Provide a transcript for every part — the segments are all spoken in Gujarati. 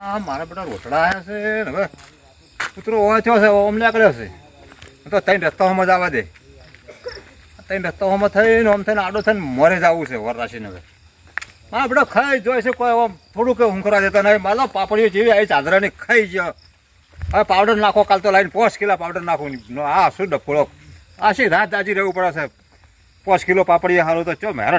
હા મારા બેટા રોટડા આવ્યા છે ને હવે કૂતરો વાંચ્યો છે અમને કર્યો છે તો ત્રણ રસ્તાઓમાં જ આવવા દે ત્રણ રસ્તાઓમાં થઈને આમ થઈને આડો થઈને મોરે જ આવવું છે વરરાશીને હવે મારા બેટા ખાઈ જોઈ છે કોઈ આમ થોડુંક ઊંઘરા દેતા નહીં મારા પાપડીઓ જેવી આવી ચાદરાની ખાઈ ગયો હવે પાવડર નાખો કાલ તો લાઈને 5 કિલો પાવડર નાખો હા શું ડફોળો આ શી રાત દાજી રહેવું પડે છે 5 કિલો પાપડી સારું તો ચો મેરા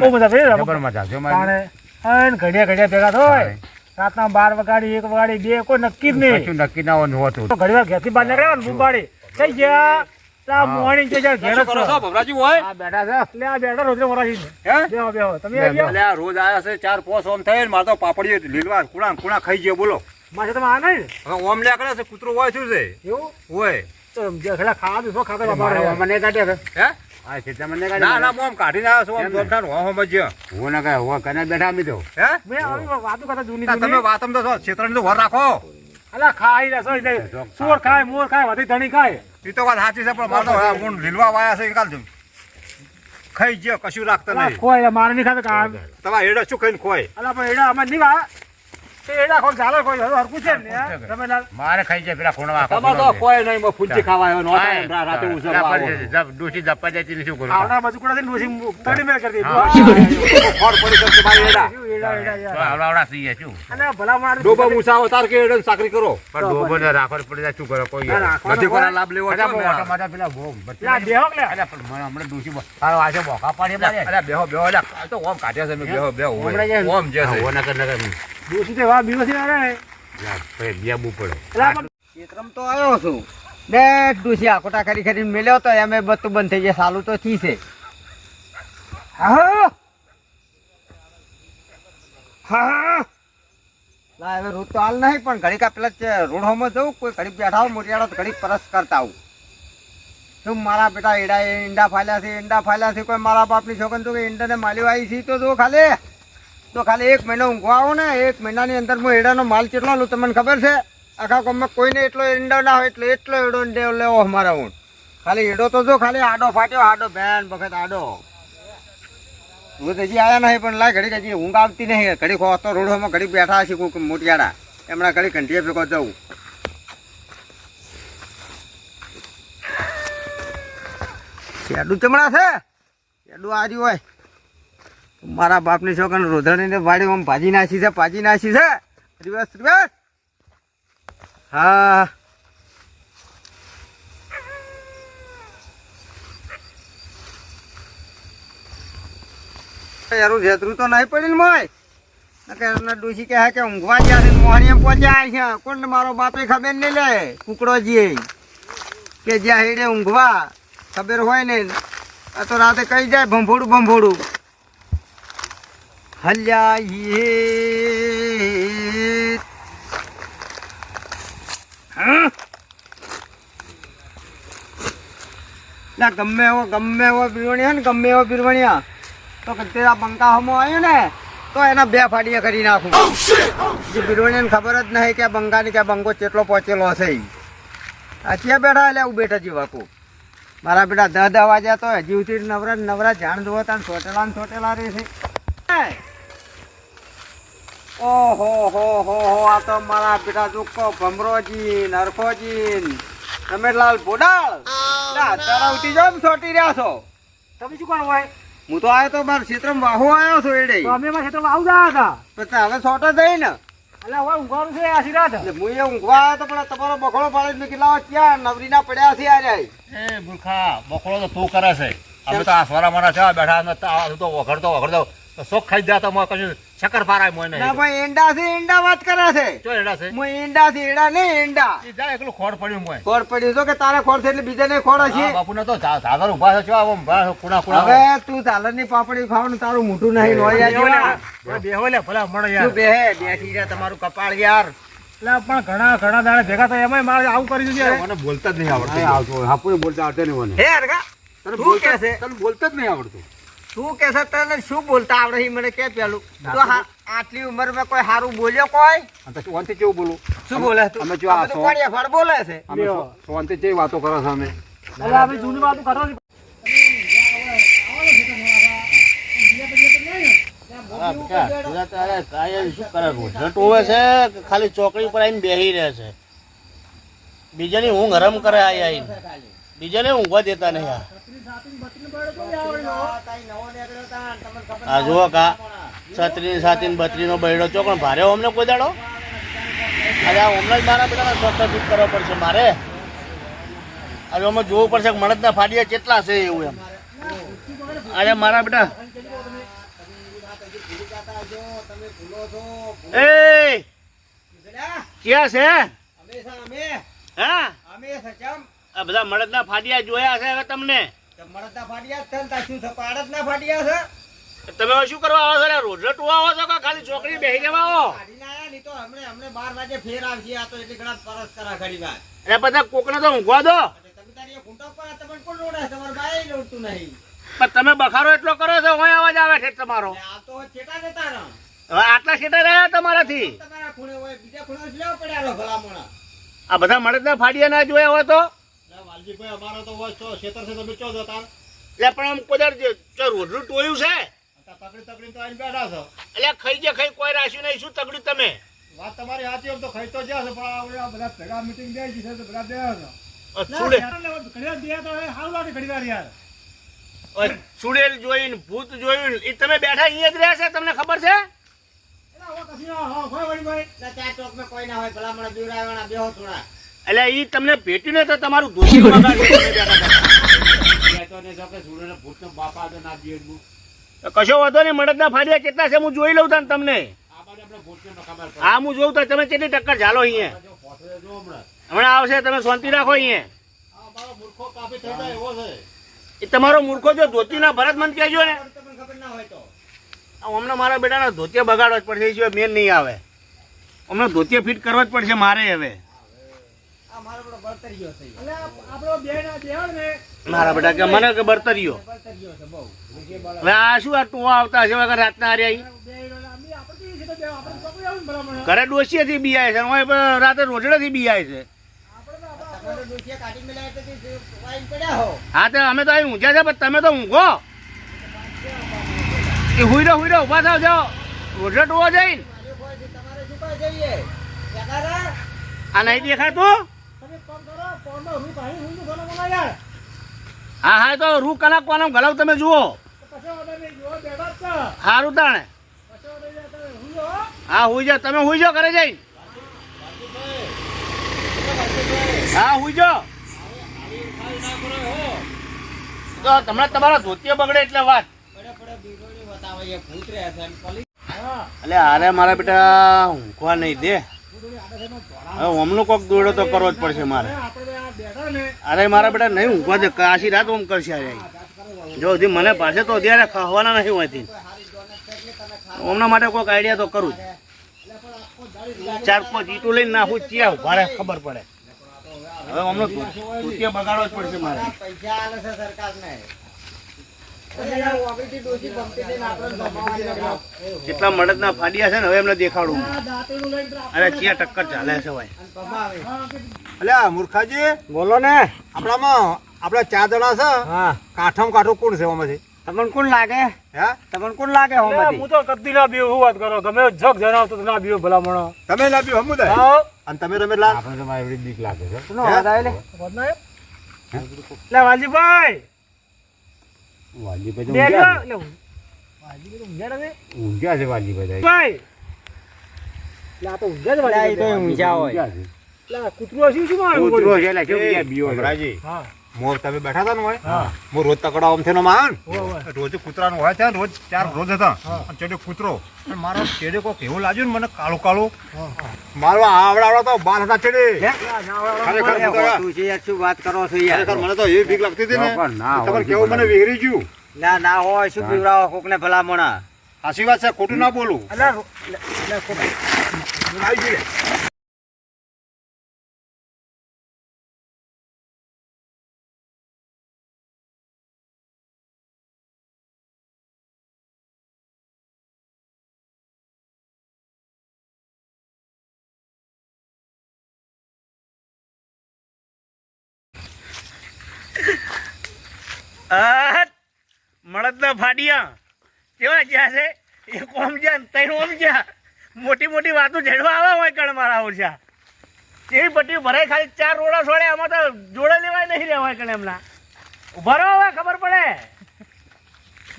ઘડિયા ભેગા થાય રાતના 12 વગાડી 1 વગાડી 2 કોઈ નક્કી જ નહીં નક્કી ના હોતું ઘડી વાર ઘેરથી બહાર નીકળ્યા ને બુબાડી થઈ ગયા મોર્નિંગ છે ઘેર કરો છો ભવરાજી હોય આ બેઠા છે એટલે આ બેઠા રોજ મોરાજી હે બેહો બેહો તમે આવી ગયા એટલે આ રોજ આયા છે 4-5 ઓમ થઈને માર તો પાપડી લીલવા કુણા ખાઈ ગયો બોલો માસે તમે આ નહીં હવે ઓમ લ્યા કરે છે કૂતરો હોય શું છે એવું હોય તો ઘેડા ખાવા દીધો ખાતા બાબા મને કાઢ્યા હે આ ખેતર મને ના ના મોમ કાઢીને આવ્યો છો આમ જોરદાર હો મજ્યો હું ના કહે હું કને બેઠા અમે તો હે મે આવી વાતો કરતા જૂની તમે વાતમ તો છો ક્ષેત્રની તો વર રાખો અલા ખાઈ લેસો એટલે સુર ખાય મોર ખાય વધી ધણી ખાય ઈ તો વાત સાચી છે પણ માર તો હું લીલવા વાયા છે કાલ ખાઈ ગયો કશું રાખતા નહીં કોઈ મારે નહીં ખાતા કામ તમારે એડા શું ખાઈને ખોય અલા પણ એડા અમાર નહીં વા તે એડા કોઈ ચાલે કોઈ હરકું છે ને તમે મારે ખાઈ જાય પેલા ખૂણવા તમારે તો કોઈ નહીં ફૂંચી ખાવા આવ્યો નહોતા રાતે ઉસરવા આવો ડોસી જપ્પા જતી નથી શું કરું આવડા બાજુ કુડા થઈને ડોસી તડી મેળ કરી ખોર પડી છે તમારી એડા એડા આવડા સી શું અને ભલા માર ડોબા મૂસા અવતાર કે એડા સાકરી કરો પણ ડોબો ને રાખો પડી જાય શું કરો કોઈ નથી કોના લાભ લેવો છે મોટા મોટા પેલા ભોગ લા બેહો લે અલ્યા પણ મને હમણાં ડોસી હારો આજે બોકા પાડી મારે અલ્યા બેહો બેહો અલ્યા તો ઓમ કાઢ્યા છે બેહો બેહો ઓમ જે છે નગર નગર ડોસી તે વા બીવસી અરે બેબુ પડે ખેતરમ તો આવ્યો છું બે ડૂસી આકોટા કરી કરીને મેલ્યો તો એમ બધું બંધ થઈ જાય સાલું તો થી છે હા હા ના હવે રોજ તો હાલ નહીં પણ ઘડીક પેલા રોડોમાં જવું કોઈ ઘડીક બેઠા હોય મોટિયાળો તો ઘડીક પરસ કરતા આવું શું મારા બેટા એડા ઈંડા ફાલ્યા છે કોઈ મારા બાપની છોકરી તો કે ઈંડાને માલ્યો આવી છે તો જો ખાલી 1 મહિનો ઊંઘવા આવો ને 1 મહિનાની અંદર હું એડાનો માલ કેટલો લઉં તમને ખબર છે આખા ગામમાં કોઈને એટલો ઈંડો ના હોય એટલે એટલો એડો લેવો અમારા ઊંટ ખાલી એડો તો જો ખાલી આડો ફાટ્યો આડો બેન વખત આડો હું તો હજી આવ્યા નહીં પણ લાય ઘડીક હજી ઊંઘ આવતી નહીં ઘડીક હોતો રોડોમાં ઘડીક બેઠા હશે કોઈ મોટિયાળા એમના ઘડીક ઘંટીએ ભેગો જવું શેડું ચમડા છે શેડું આજુ હોય મારા બાપની છોકરાને રોધણીને વાડી આમ ભાજી નાસી છે રિવર્સ હા યારું જેતરું તો નહીં પડ્યું મોય ડોસી કહે કે ઊંઘવા ગયા છે મોહણી એમ પહોંચ્યા છે કોણ મારો બાપે ખબર નહીં લે કુકડોજી કે જ્યાં હેડે ઊંઘવા ખબર હોય ને આ તો રાતે કહી જાય ભંભોડું હલ્યા ગમે એવો બીરવણિયા ને ગમે એવો બીરવણિયા તો તેરા બંકા હમો આવ્યો ને તો એના 2 ફાડીયા કરી નાખું જે બીરવણિયાને ખબર જ નહીં કે બંગાની કે બંગો ચેટલો પહોંચેલો હશે આ ત્યાં બેઠા એટલે હું બેઠા જીવાકું મારા બેટા 10 વાગ્યા તો હજી ઉઠી નવરા જાણ જોવો તાણ છોટેલા રહે છે ઓહો હો આ તો મારા બેટા દુઃખો ભમરોજી નરખોજી રમેશલાલ બોડાળ તારા ઉઠી જાવ છોટી રહ્યા છો તમે શું કરો હોય હું તો આવ્યો તો મારા ક્ષેત્રમાં વાહો આવ્યો છો એડે તો અમે માં ખેતરમાં આવ જા હતા હવે છોટો થઈ ને અલા હોય ઊંઘવાનું છે આશીર્વાદ હું એ ઊંઘવા આવ્યો તો પણ તમારો બખડો પાડી મેં કેટલા ક્યાં નવરીના પડ્યા છે યાર એ મૂર્ખા બકોળો તો તું કરે છે અમે તો આ સોરા મારા છે બેઠા નતા તો વખડતો શોખ ખાઈ જતા મોય કશું શક્કર પારાય મોય નહીં ના ભાઈ ઈંડા વાત કરે છે જો એડા છે હું ઈંડા થી એડા નહીં ઈંડા ઈ જા એકલું ખોડ પડ્યું મોય ખોડ પડ્યું તો કે તારે ખોડ છે એટલે બીજાને ખોડ હશે બાપુને તો ધાગર ઉભા છે આમ કુણા હવે તું ઝાલર ની પાપડી ખાવાનું તારું મોઢું નહીં નોળિયા બેહો લે ભલા મળે તું યાર બેઠી રહ્યા તમારું કપાળ યાર એટલે પણ ઘણા દાડે ભેગા થાય એમાંય મારે આવું કરી દીધું મને બોલતા જ નહીં આવડતું હાપુએ બોલતા આવડે નહીં મને હે અરગા તું કે છે તને બોલતા જ નહીં આવડતું તું કે છે તને શું બોલતા આવડે મને કે પેલું તો આટલી ઉંમરમાં કોઈ સારું બોલ્યો કોઈ સોનથી કેવું બોલું શું બોલે તું અમે જો આ તો કોડિયા ફળ બોલે છે અમે સોનથી કેવી વાતો કરો છો અમે એટલે આપણે જૂની વાતો કરો હા બેટા પેલા તારે કાયમ શું કરે રોજટ હોવે છે કે ખાલી ચોકડી પર આવીને બેહી રહે છે બીજાની ઊંઘ હરમ કરે આવીને બીજાને ઊંઘવા દેતા નહીં આ જુઓ કા છત્રી સાતીન બત્રીનો બૈડો ચોકણ ભારે અમને કોઈ દાડો અરે આ હમણાં જ મારા બેટાના સ્વસ્થ ફિટ કરવા પડશે મારે હવે અમે જોવું પડશે કે મળદના ફાડિયા કેટલા છે એવું એમ અરે મારા બેટા એ ક્યાં છે હા આ બધા મળદના ફાડિયા જોયા છે હવે તમને તમે હવે શું કરવા આવો છો રોજ ટુવા આવો છો કે ખાલી ચોકડી બેસી જવા આવો અરે બધા કોકને તો ઊંઘવા દો પણ તમે બખારો એટલો કરો છો હું અવાજ આવે છે તમારો હવે આટલા છેટા રહ્યા તમારાથી આ બધા મળદના ફાડિયા ના જોયા હોય તો એટલે પણ આમ કોઈ રોજનું ટોયું છે એટલે ખાઈ જે ખાઈ કોઈ રાખ્યું નહીં શું તગડ્યું તમે વાત તમારી સાચી એમ તો ખાઈ તો જ્યાં છે પણ આ બધા ભેગા મીટિંગ બે છે તો બધા બે સુડેલ જોઈને ભૂત જોયું એ તમે બેઠા અહીંયા જ રહ્યા છે તમને ખબર છે એટલે ઈ તમને ભેટ્યું ને તો તમારું ધોતિયું બગાડશે કશો વાંધો નહીં મળદના ફાડિયા કેટલા છે હું જોઈ લઉં તા તમને હા હું જોઉં તો તમે કેટલી ટક્કર ચાલો અહીંયા હમણાં આવશે તમે શાંતિ રાખો અહીંયા એ તમારો મૂર્ખો જો ધોતી ના ભરત મન કહેજો ને હમણાં મારા બેટાના ધોતિયા બગાડવા જ પડશે એ મેન નહીં આવે હમણાં ધોતિયા ફિટ કરવા જ પડશે મારે હવે મારા બેટા કે મને કે બરતરીઓ હવે આ શું આ ટોવા આવતા હશે વગર રાતના હાર્યા ઘરે ડોસીએથી બીઆય છે રાતે રોજડેથી બીઆય છે હા તો અમે તો અહીં ઊંઘ્યા છે પણ તમે તો ઊંઘો એ હુઈ રહો ઉભા થાવ જાઓ રોજડો ટોવા જઈને આ નહીં દેખાતું હા હા તો રૂ કલાક કોનો ગલાવ તમે જુઓ સારું તાણે હા હુઈ જાઓ તમે હુઈ જાઓ ઘરે જઈને હા હુઈ જાઓ તો તમને તમારા ધોતિયા બગડે એટલે વાત એટલે અરે મારા બેટા ઊંઘવા નહીં દે હવે હમણાં કોક દોડો તો કરવો જ પડશે મારે અરે મારા બેટા નહીં ઊંઘવા દે આશી રાત ઓમ કરશે જો હજી મને પાસે તો અત્યારે ખાવાના નહીં હોતી હમણાં માટે કોઈક આઈડિયા તો કરું જ 4-5 ઈટું લઈને નાખું ત્યાં ભારે ખબર પડે હવે હમણાં ધોતિયા બગાડવો જ પડશે મારે કેટલા મળદના ફાડિયા છે ને હવે એમને દેખાડું અરે ચિયા ટક્કર ચાલે છે ભાઈ અલ્યા મૂર્ખાજી બોલો ને આપણામાં આપડા 4 જણા છે કાઠમ કાઠું કોણ છે આમાંથી તમને કોણ લાગે હે તમને કોણ લાગે હું તો કદી ના બીવ વાત કરો તમે જગ જણાવતો ના બીવ ભલામણો તમે લાવ્યો હમુદા અને તમે રમેલા આપણે તો એવડી બીક લાગે છે શું અવાજ આવે લે વાલજીભાઈ વાલીભાઈ બેઠો ઊંઘ્યા લે વાલજીભાઈ ઊંઘ્યા તમે ઊંઘ્યા છે વાલીભાઈ ભાઈ લે આ તો ઊંઘ્યા જ વાલજીભાઈ ઊંઘ્યા હોય ઊંઘ્યા છે લે કૂતરો શું મારું કૂતરો છે એટલે કેવું ગયા બીઓ છે. ભમરાજી હા મોર તમે બેઠા હતા ને હોય હા હું રોજ તકડા આમ થઈને માન ઓય રોજ કૂતરાનું હોય છે ને રોજ 4 રોજ હતા અને ચેડે કૂતરો અને મારો ચેડે કોક એવું લાગ્યું ને મને કાળું કાળું મારો આવડા તો બાલ હતા ચેડે ખરેખર કૂતરા. શું વાત કરો છો ખરેખર મને તો એવી બીક લાગતી હતી ને પણ ના હોય તમારે કેવું મને વિહરી ગયું ના ના હોય શું પીવડાવો કોક ને ભલામણા સાચી વાત છે ખોટું ના બોલું અલા આવી ગયું મળદના ફાડિયા કેવા ગયા છે એક ઓમ છે ને ત્રણ ઓમ છે. મોટી મોટી વાતો ઝેડવા આવે હોય કણ મારા ઓછા એવી પટ્ટી ભરાય ખાલી 4 રોડા છોડે આમાં તો જોડે લેવાય નહીં રહેવાય કણ એમના ઉભા રહો હવે ખબર પડે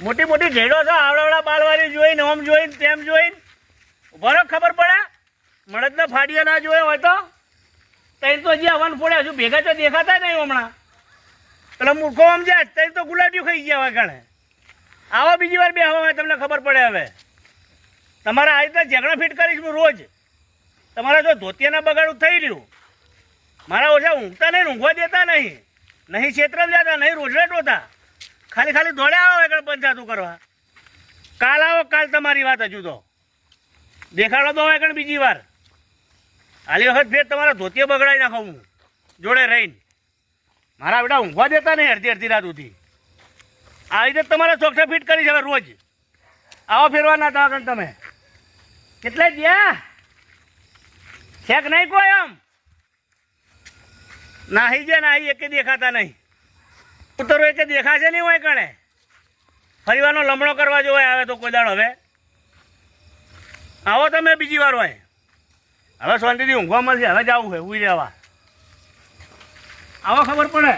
મોટી મોટી ઝેડો છો આવડાવડા બાળવાળી જોઈને ઓમ જોઈને તેમ જોઈને ઉભા રહો ખબર પડે મળદના ફાડીયા ના જોયો હોય તો તઈ તો હજી હવન ફોડે હજુ ભેગા તો દેખાતા નહીં હમણાં પેલા મૂર્ખો આમ જાય તઈ તો ગુલાટીઓ ખાઈ ગયા હોય કણે આવો બીજી વાર બે હવા તમને ખબર પડે હવે તમારે આ રીતના ઝઘડા ફીટ કરીશ હું રોજ તમારા જો ધોતિયાના બગાડું થઈ રહ્યું મારા ઓછા ઊંઘતા નહીં ઊંઘવા દેતા નહીં ક્ષેત્રમાં જતા નહીં રોજડે ટોતા ખાલી દોડ્યા આવો એકડ પંચાયતું કરવા કાલ આવો કાલ તમારી વાત હજુ તો દેખાડો દો એકડ બીજી વાર હાલી વખત ફેર તમારા ધોતિયા બગડાવી નાખો હું જોડે રહીને મારા બેટા ઊંઘવા દેતા નહીં અડધી રાત સુધી આવી રીતે તમારે ચોકઠા ફીટ કરી હવે રોજ આવો ફેરવા ના થવા કારણ તમે કેટલે ગયા છેક નહીં કોઈ આમ નાહી ગયા નાહી એકે દેખાતા નહીં ઉતરો એકે દેખાશે નહીં હોય કણે ફરીવાનો લમણો કરવા જો હોય આવે તો કોઈ દાડ હવે આવો તમે બીજી વાર હોય હવે શાંતિથી ઊંઘવા મળશે હવે જવું હોય ઉઈ રહેવા આવો ખબર પડે